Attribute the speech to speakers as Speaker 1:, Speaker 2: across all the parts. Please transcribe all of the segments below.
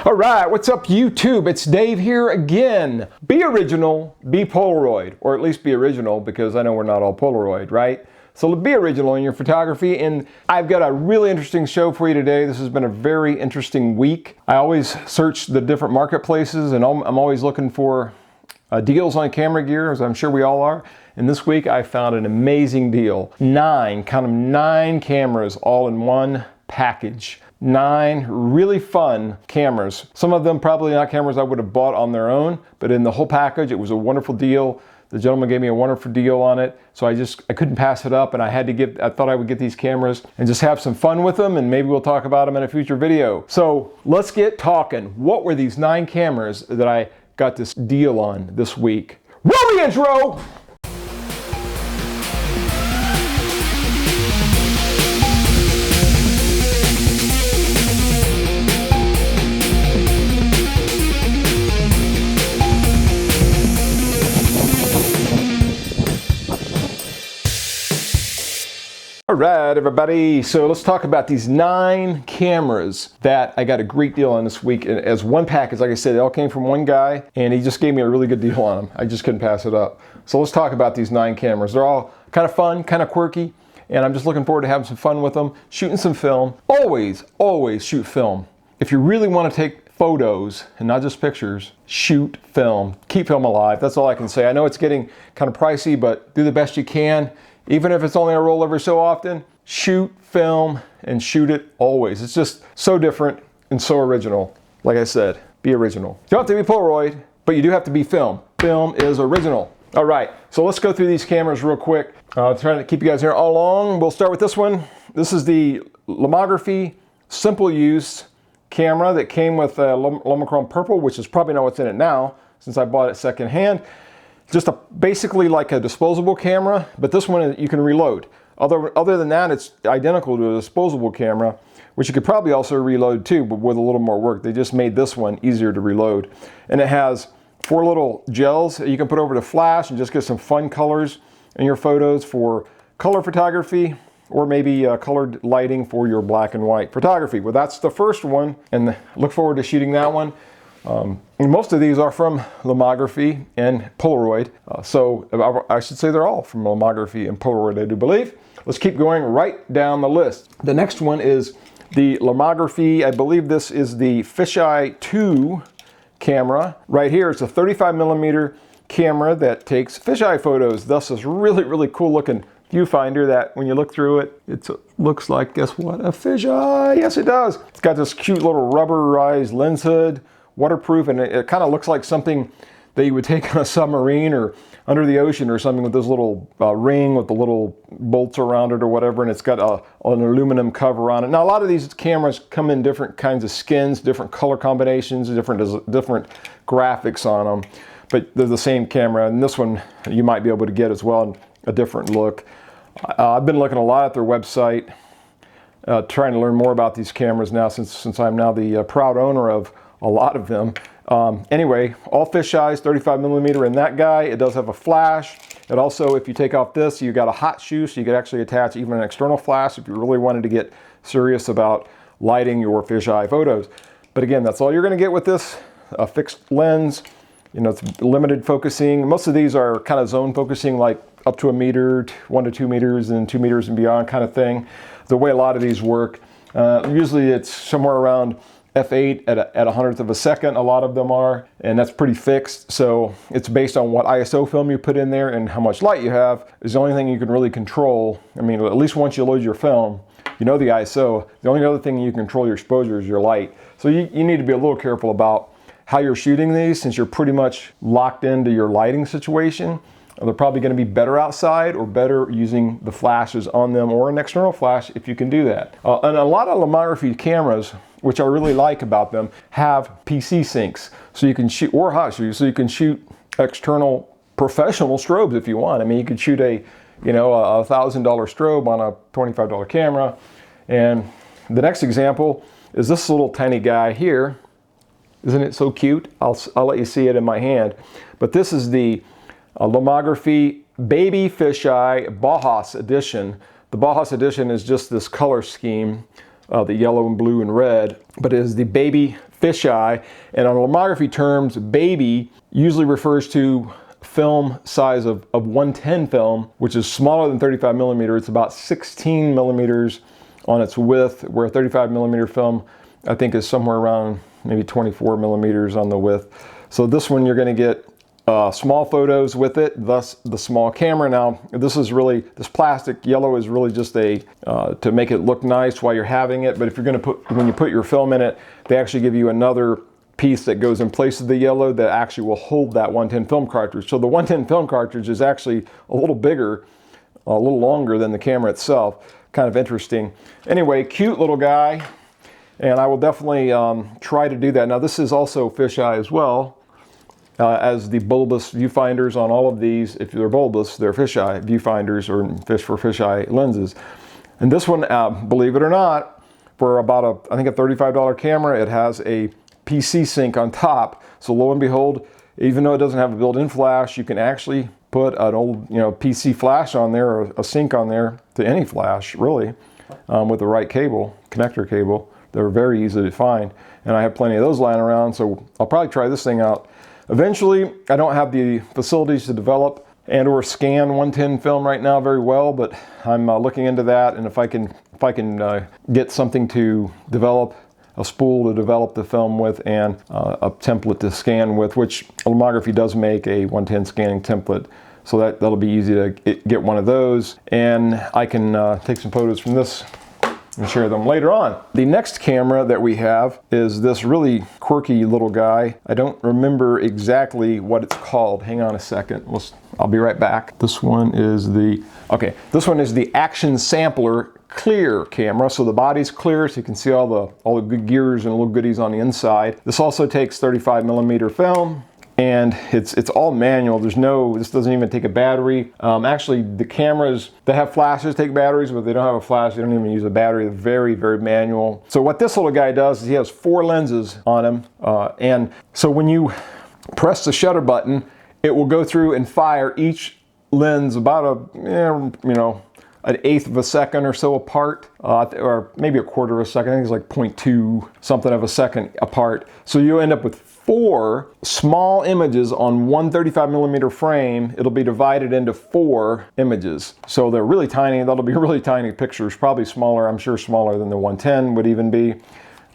Speaker 1: All right, what's up YouTube? It's Dave here again. Be original, be Polaroid, or at least be original, because I know we're not all Polaroid, right? So be original in your photography, and I've got a really interesting show for you today. This has been a very interesting week. I always search the different marketplaces, and I'm always looking for deals on camera gear, as I'm sure we all are. And this week I found an amazing deal. Count them, 9 cameras all in one package. 9 really fun cameras. Some of them probably not cameras I would have bought on their own, but in the whole package, it was a wonderful deal. The gentleman gave me a wonderful deal on it, so I couldn't pass it up, and I thought I would get these cameras and just have some fun with them, and maybe we'll talk about them in a future video. So let's get talking. What were these 9 cameras that I got this deal on this week? Roll the intro! All right, everybody, so let's talk about these 9 cameras that I got a great deal on this week. And as one package, like I said, it all came from one guy, and he just gave me a really good deal on them. I just couldn't pass it up. So let's talk about these 9 cameras. They're all kind of fun, kind of quirky, and I'm just looking forward to having some fun with them, shooting some film. Always shoot film. If you really want to take photos and not just pictures, shoot film. Keep film alive. That's all I can say. I know it's getting kind of pricey, but do the best you can. Even if it's only a roll every so often, shoot film and shoot it always. It's just so different and so original. Like I said, be original. You don't have to be Polaroid, but you do have to be film. Film is original. All right, so let's go through these cameras real quick. Trying to keep you guys here all along. We'll start with this one. This is the Lomography Simple Use camera that came with Lomochrome Purple, which is probably not what's in it now since I bought it secondhand. Just basically like a disposable camera, but this one you can reload. Other than that, it's identical to a disposable camera, which you could probably also reload too, but with a little more work. They just made this one easier to reload. And it has 4 little gels that you can put over the flash and just get some fun colors in your photos for color photography, or maybe colored lighting for your black and white photography. Well, that's the first one, and look forward to shooting that one. And most of these are from Lomography and Polaroid. So I should say they're all from Lomography and Polaroid, I do believe. Let's keep going right down the list. The next one is the Lomography, I believe this is the Fisheye 2 camera. Right here, it's a 35mm camera that takes fisheye photos. Thus, this really cool looking viewfinder that when you look through it, it looks like, guess what, a fisheye. Yes, it does. It's got this cute little rubberized lens hood, waterproof, and it kind of looks like something that you would take on a submarine or under the ocean or something, with this little ring with the little bolts around it or whatever, and it's got an aluminum cover on it. Now, a lot of these cameras come in different kinds of skins, different color combinations, different graphics on them, but they're the same camera, and this one you might be able to get as well, a different look. I've been looking a lot at their website, trying to learn more about these cameras now, since I'm now the proud owner of a lot of them. Anyway, all fisheyes, 35mm in that guy. It does have a flash. It also, if you take off this, you got a hot shoe, so you could actually attach even an external flash if you really wanted to get serious about lighting your fisheye photos. But again, that's all you're going to get with this. A fixed lens, you know, it's limited focusing. Most of these are kind of zone focusing, like up to 1 meter, 1 to 2 meters, and 2 meters and beyond kind of thing. The way a lot of these work, usually it's somewhere around f8 at a 100th of a second, a lot of them are, and that's pretty fixed. So it's based on what ISO film you put in there and how much light you have is the only thing you can really control. I mean, at least once you load your film, you know the ISO. The only other thing you can control your exposure is your light. So you need to be a little careful about how you're shooting these, since you're pretty much locked into your lighting situation. They're probably going to be better outside or better using the flashes on them, or an external flash if you can do that. And a lot of Lomography cameras, which I really like about them, have PC syncs, so you can shoot, or hot shoes, so you can shoot external professional strobes if you want. I mean, you could shoot a $1,000 strobe on a $25 camera. And the next example is this little tiny guy here. Isn't it so cute? I'll let you see it in my hand. But this is the Lomography Baby Fisheye Bauhaus Edition. The Bauhaus Edition is just this color scheme the yellow and blue and red, but it is the baby fisheye. And on lomography terms, baby usually refers to film size of 110 film, which is smaller than 35 millimeter. It's about 16 millimeters on its width, where 35 millimeter film, I think, is somewhere around maybe 24 millimeters on the width. So this one, you're going to get small photos with it, thus the small camera. Now, this plastic yellow is really just to make it look nice while you're having it. But if you're going to when you put your film in it, they actually give you another piece that goes in place of the yellow that actually will hold that 110 film cartridge. So the 110 film cartridge is actually a little bigger, a little longer than the camera itself. Kind of interesting. Anyway, cute little guy, and I will definitely try to do that. Now, this is also fisheye as well, as the bulbous viewfinders on all of these. If they're bulbous, they're fisheye viewfinders or fish for fisheye lenses. And this one, believe it or not, for about I think a $35 camera, it has a PC sync on top. So lo and behold, even though it doesn't have a built-in flash, you can actually put an old PC flash on there, or a sync on there to any flash really, with the right connector cable. They're very easy to find, and I have plenty of those lying around, so I'll probably try this thing out eventually. I don't have the facilities to develop and or scan 110 film right now very well, but I'm looking into that, and if I can get something to develop, a spool to develop the film with, and a template to scan with, which Lomography does make a 110 scanning template. So that'll be easy to get one of those, and I can take some photos from this and share them later on. The next camera that we have is this really quirky little guy. I don't remember exactly what it's called. Hang on a second. I'll be right back. This one is the Action Sampler clear camera. So the body's clear, so you can see all the good gears and little goodies on the inside. This also takes 35 millimeter film, and it's all manual. This doesn't even take a battery. Actually, the cameras that have flashes take batteries, but they don't have a flash. They don't even use a battery. They're very, very manual. So what this little guy does is he has 4 lenses on him, and so when you press the shutter button, it will go through and fire each lens about an eighth of a second or so apart, or maybe a quarter of a second. I think it's like 0.2 something of a second apart. So you end up with 4 small images on one 35 millimeter frame. It'll be divided into 4 images. So they're really tiny. That'll be really tiny pictures, probably smaller. I'm sure smaller than the 110 would even be.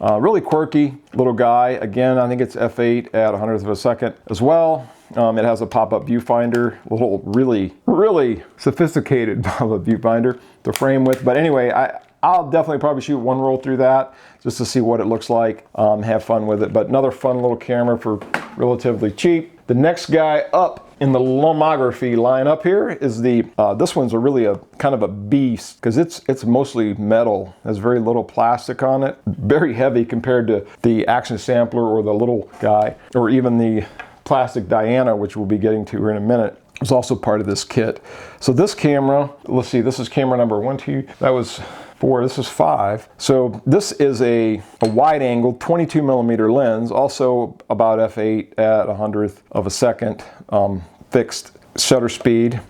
Speaker 1: Really quirky little guy. Again, I think it's f8 at 100th of a second as well. It has a pop-up viewfinder, a little really, really sophisticated pop-up viewfinder to frame with. But anyway, I'll definitely probably shoot one roll through that just to see what it looks like, have fun with it. But another fun little camera for relatively cheap. The next guy up in the Lomography lineup here is this one's really a kind of a beast, because it's mostly metal. There's very little plastic on it. Very heavy compared to the Action Sampler or the little guy, or even the plastic Diana, which we'll be getting to here in a minute. It's also part of this kit. So this camera, let's see, this is camera number 1, 2, that was 4, this is 5. So this is a wide angle 22 millimeter lens, also about f8 at 100th of a second, fixed shutter speed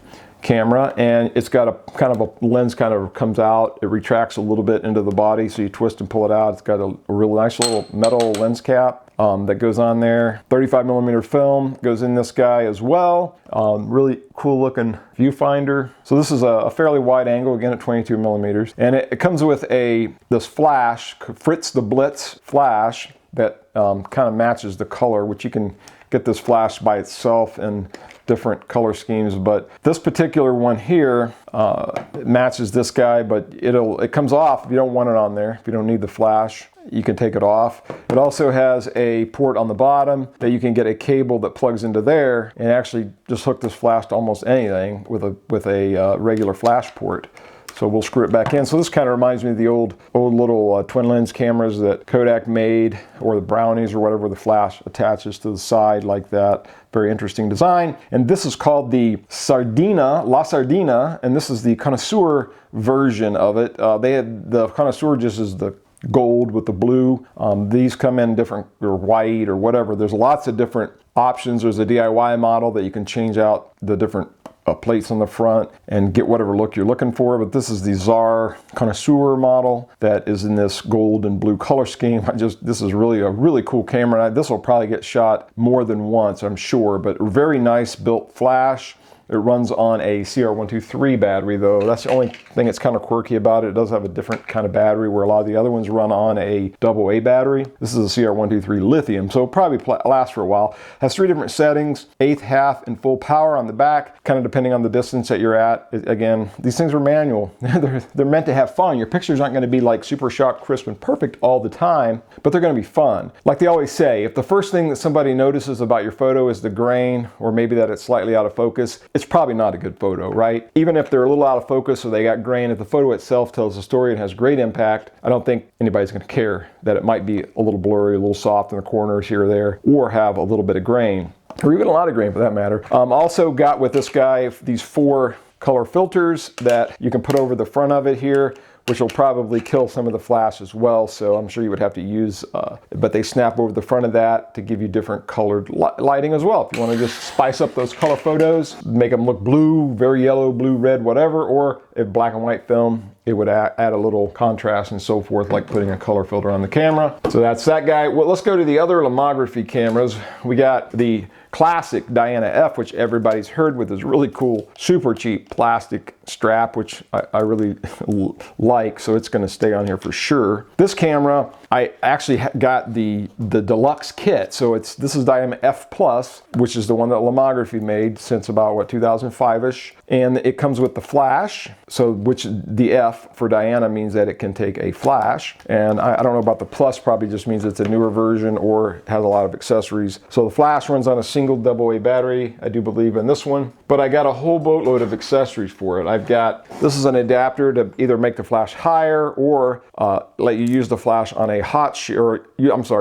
Speaker 1: camera, and it's got a kind of a lens kind of comes out, it retracts a little bit into the body, so you twist and pull it out. It's got a real nice little metal lens cap that goes on there. 35 millimeter film goes in this guy as well. Really cool looking viewfinder. So this is a fairly wide angle, again at 22 millimeters, and it comes with this flash, Fritz the Blitz flash, that kind of matches the color, which you can get this flash by itself in different color schemes, but this particular one here matches this guy, but it comes off if you don't want it on there. If you don't need the flash, you can take it off. It also has a port on the bottom that you can get a cable that plugs into there and actually just hook this flash to almost anything with a regular flash port. So we'll screw it back in. So this kind of reminds me of the old little twin lens cameras that Kodak made, or the Brownies or whatever, the flash attaches to the side like that. Very interesting design. And this is called the La Sardina, and this is the connoisseur version of it. The connoisseur just is the gold with the blue. These come in different, or white or whatever. There's lots of different options. There's a DIY model that you can change out the different plates on the front and get whatever look you're looking for. But this is the Czar Connoisseur model that is in this gold and blue color scheme. This is really a really cool camera. This will probably get shot more than once, I'm sure, but very nice built flash. It runs on a CR123 battery, though. That's the only thing that's kind of quirky about it. It does have a different kind of battery where a lot of the other ones run on a AA battery. This is a CR123 lithium, so it'll probably last for a while. Has 3 different settings: 1/8, half, and full power on the back, kind of depending on the distance that you're at. Again, these things are manual. They're meant to have fun. Your pictures aren't going to be like super sharp, crisp, and perfect all the time, but they're going to be fun. Like they always say, if the first thing that somebody notices about your photo is the grain, or maybe that it's slightly out of focus, it's probably not a good photo, right? Even if they're a little out of focus or they got grain, if the photo itself tells a story and has great impact, I don't think anybody's going to care that it might be a little blurry, a little soft in the corners here or there, or have a little bit of grain, or even a lot of grain for that matter. Also got with this guy these 4 color filters that you can put over the front of it here, which will probably kill some of the flash as well, so I'm sure you would have to use, but they snap over the front of that to give you different colored lighting as well. If you want to just spice up those color photos, make them look blue, very yellow, blue, red, whatever, or if black and white film, it would add a little contrast and so forth, like putting a color filter on the camera. So that's that guy. Well, let's go to the other Lomography cameras. We got the classic Diana F, which everybody's heard with, is really cool, super cheap plastic strap, which I really like, so it's going to stay on here for sure. This camera, I actually got the deluxe kit, so this is Diana F Plus, which is the one that Lomography made since about, what, 2005-ish, and it comes with the flash, so which the F for Diana means that it can take a flash, and I don't know about the Plus, probably just means it's a newer version or has a lot of accessories. So the flash runs on a single AA battery, I do believe, in this one, but I got a whole boatload of accessories for it. This is an adapter to either make the flash higher or let you use the flash on a hot shoe, or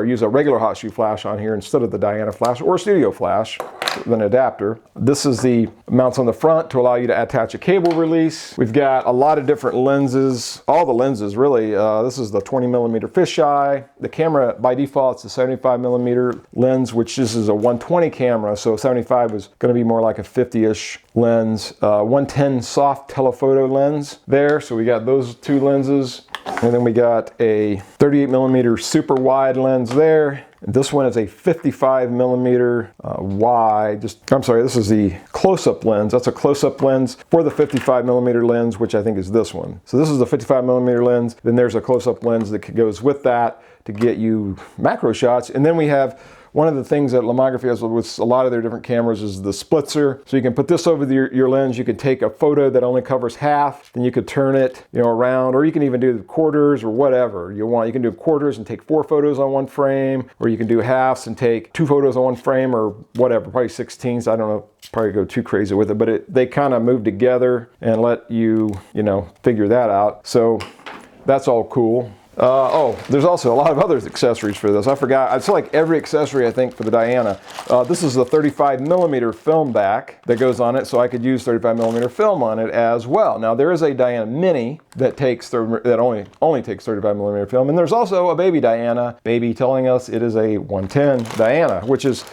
Speaker 1: use a regular hot shoe flash on here instead of the Diana flash, or studio flash with an adapter. This is the mounts on the front to allow you to attach a cable release. We've got a lot of different lenses, all the lenses really. This is the 20mm fisheye. The camera by default is a 75mm lens, which this is a 120 camera, so 75 is going to be more like a 50-ish lens. 110 soft telephoto lens there, so we got those 2 lenses. And then we got a 38mm super wide lens there. And this one is a 55mm wide. This is the close-up lens. That's a close-up lens for the 55mm lens, which I think is this one. So this is the 55mm lens. Then there's a close-up lens that goes with that to get you macro shots. And then we have one of the things that Lomography has with a lot of their different cameras is the splitzer. So you can put this over your lens. You could take a photo that only covers half, then you could turn it, around, or you can even do the quarters or whatever you want. You can do quarters and take 4 photos on one frame, or you can do halves and take 2 photos on one frame, or whatever, probably 16s. I don't know, probably go too crazy with it, but they kind of move together and let you, figure that out. So that's all cool. There's also a lot of other accessories for this. I forgot. It's like every accessory, I think, for the Diana. This is the 35mm film back that goes on it, so I could use 35mm film on it as well. Now, there is a Diana Mini that only takes 35mm film, and there's also a baby Diana, telling us it is a 110 Diana, which is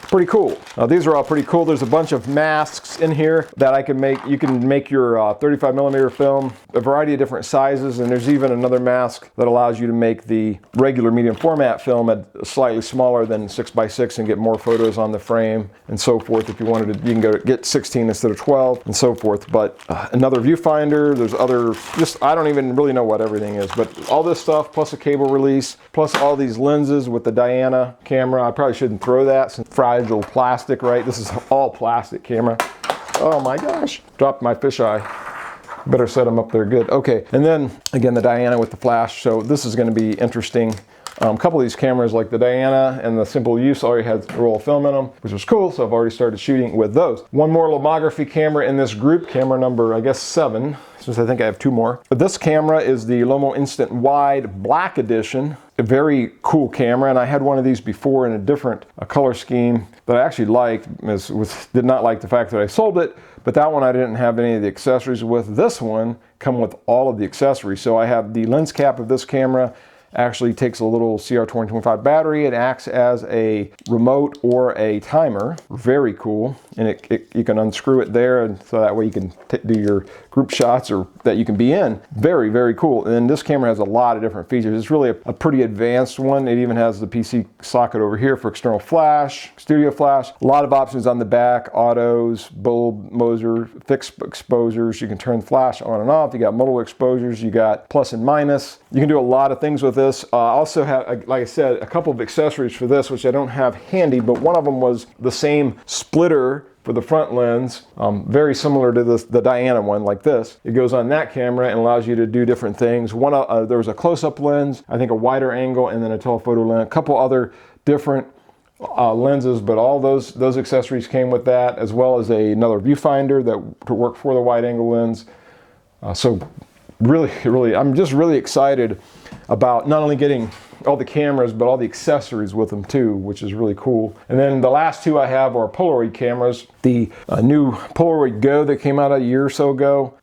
Speaker 1: pretty cool. Now these are all pretty cool. There's a bunch of masks in here that I can make. You can make your 35mm film a variety of different sizes, and there's even another mask that allows you to make the regular medium format film at slightly smaller than 6x6 and get more photos on the frame and so forth. If you wanted to, you can get 16 instead of 12 and so forth. But another viewfinder, there's other, I don't even really know what everything is, but all this stuff plus a cable release, plus all these lenses with the Diana camera. I probably shouldn't throw that since fragile plastic, right? This is all plastic camera. Oh my gosh, dropped my fisheye. Better set them up there good. Okay, and then again the Diana with the flash. So this is going to be interesting. A couple of these cameras, like the Diana and the Simple Use, already had a roll of film in them, which was cool, so I've already started shooting with those. One more Lomography camera in this group, camera number, I guess, 7, since I think I have 2 more. But this camera is the Lomo Instant Wide Black Edition. A very cool camera, and I had one of these before in a different color scheme that I actually liked. Did not like the fact that I sold it, but that one I didn't have any of the accessories with. This one come with all of the accessories. So I have the lens cap of this camera, actually takes a little CR2025 battery and acts as a remote or a timer. Very cool. And you can unscrew it there, and so that way you can do your group shots or that you can be in. Very, very cool. And this camera has a lot of different features. It's really a pretty advanced one. It even has the PC socket over here for external flash, studio flash. A lot of options on the back, autos, bulb, Moser, fixed exposures. You can turn flash on and off. You got multiple exposures. You got plus and minus. You can do a lot of things with this. I also have, like I said, a couple of accessories for this, which I don't have handy, but one of them was the same splitter for the front lens, very similar to the Diana one, like this. It goes on that camera and allows you to do different things. There was a close-up lens, I think a wider angle, and then a telephoto lens, a couple other different lenses, but all those accessories came with that, as well as another viewfinder to work for the wide angle lens. So really, I'm just really excited about not only getting all the cameras, but all the accessories with them too, which is really cool. And then the last two I have are Polaroid cameras. The new Polaroid Go that came out a year or so ago,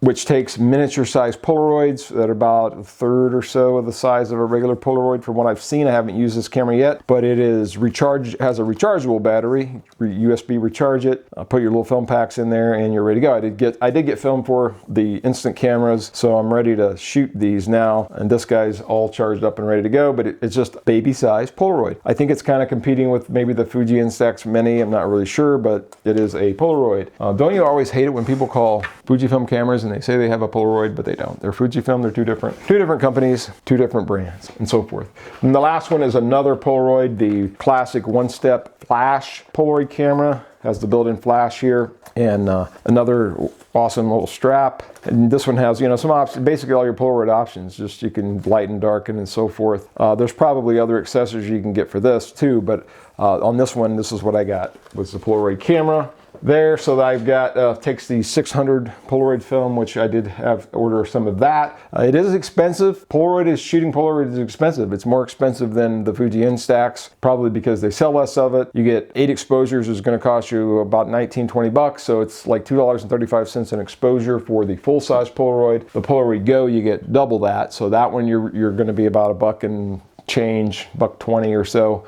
Speaker 1: which takes miniature sized Polaroids that are about a third or so of the size of a regular Polaroid. From what I've seen, I haven't used this camera yet, but it is has a rechargeable battery, USB recharge it, put your little film packs in there, and you're ready to go. I did get film for the instant cameras, so I'm ready to shoot these now. And this guy's all charged up and ready to go, but it's just baby sized Polaroid. I think it's kind of competing with maybe the Fuji Instax Mini. I'm not really sure, but it is a Polaroid. Don't you always hate it when people call Fujifilm cameras and they say they have a Polaroid, but they don't? They're Fujifilm. They're two different companies, two different brands, and so forth. And the last one is another Polaroid, the classic one-step flash Polaroid camera. Has the built-in flash here, and another awesome little strap. And this one has, some options, basically all your Polaroid options. Just you can lighten, darken, and so forth. There's probably other accessories you can get for this too, but on this one, this is what I got, was the Polaroid camera there. So that I've got, takes the 600 Polaroid film, which I did order some of that. It is expensive. Shooting Polaroid is expensive. It's more expensive than the Fuji Instax, probably because they sell less of it. You get 8 exposures, is going to cost you about 19, 20 bucks. So it's like $2.35 an exposure for the full-size Polaroid. The Polaroid Go, you get double that. So that one, you're going to be about a buck and change, $1.20 or so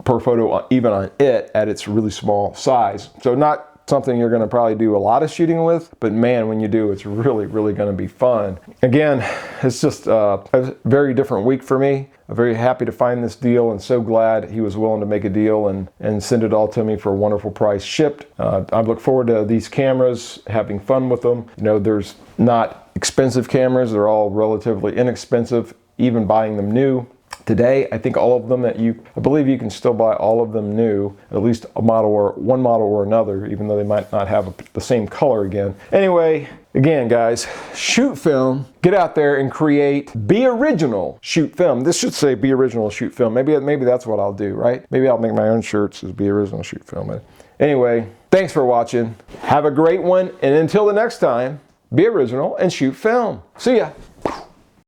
Speaker 1: per photo, even on it at its really small size. So not something you're going to probably do a lot of shooting with, but man, when you do, it's really, really going to be fun. Again, it's just a very different week for me. I'm very happy to find this deal, and so glad he was willing to make a deal and send it all to me for a wonderful price shipped. I look forward to these cameras, having fun with them. There's not expensive cameras. They're all relatively inexpensive, even buying them new. Today, I think all of them I believe you can still buy all of them new, at least one model or another, even though they might not have the same color again. Anyway, again, guys, shoot film. Get out there and create. Be original. Shoot film. This should say be original, shoot film. Maybe that's what I'll do, right? Maybe I'll make my own shirts as be original, shoot film. But anyway, thanks for watching. Have a great one, and until the next time, be original and shoot film. See ya.